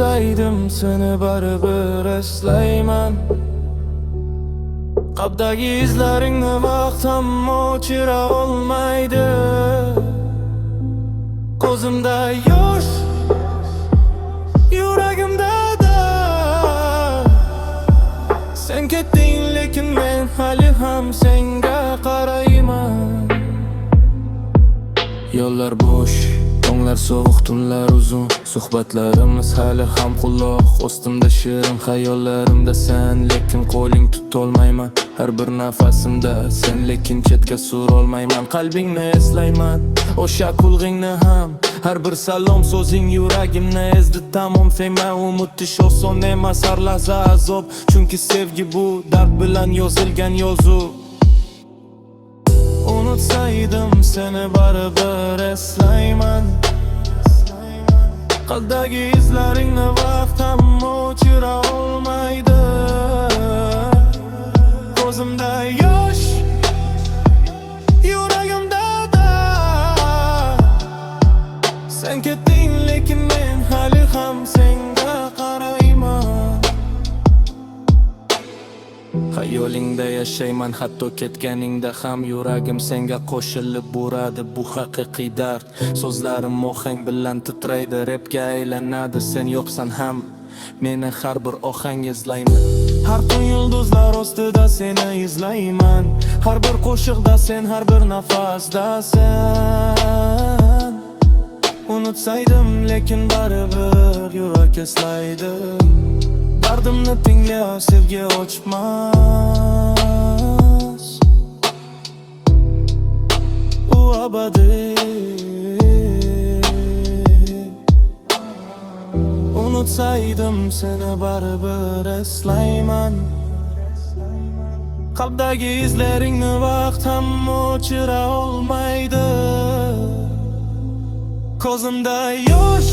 Unutsaydım seni baribir eslayman. Qalbdagi izlaringni vaqt hamma o'chira olmaydi. Ko'zimda yosh, yuragimda dard. Sen ketding lekin men hali ham senga qarayman. Yo'llar bo'sh, tonglar sovuq, tunlar uzun. Suhbatlarimiz hali ham quloq ostimda, shirin xayollarimda sen, lekin qo'ling tutolmayman. Har bir nafasimda sen, lekin chetga surolmayman. Qalbingni eslayman, o'sha kulg'ingni ham. Har bir salom so'zing yuragimni ezdi tamom. Senman unutish oson emas, har lahza azob. Chunki sevgi bu dard bilan yozilgan yozuv. Unutsaydim seni baribir eslayman. Qalbdagi izlaringni vaqt hamma o'chira olmaydi. Ko'zimda yosh, yuragimda dard. Sen ketding lekin men hali ham senga qarayman. Xayolingda yashayman, hatto ketganingda ham. Yuragim senga qo'shilib uradi, bu haqiqiy dard. So'zlarim ohang bilan titraydi, rapga aylanadi. Sen yo'qsan ham meni har bir ohang izlayman. Har tun yulduzlar ostida seni izlayman. Har bir qo'shiqda sen, har bir nafasda sen. Unutsaydim lekin baribir yurak eslaydi. Dardimni tingla, sevgi ochmas. U abadiy. Unutsaydim seni baribir eslayman. Qalbdagi izlaringni vaqt hamma o'chira olmaydi. Ko'zimda yosh,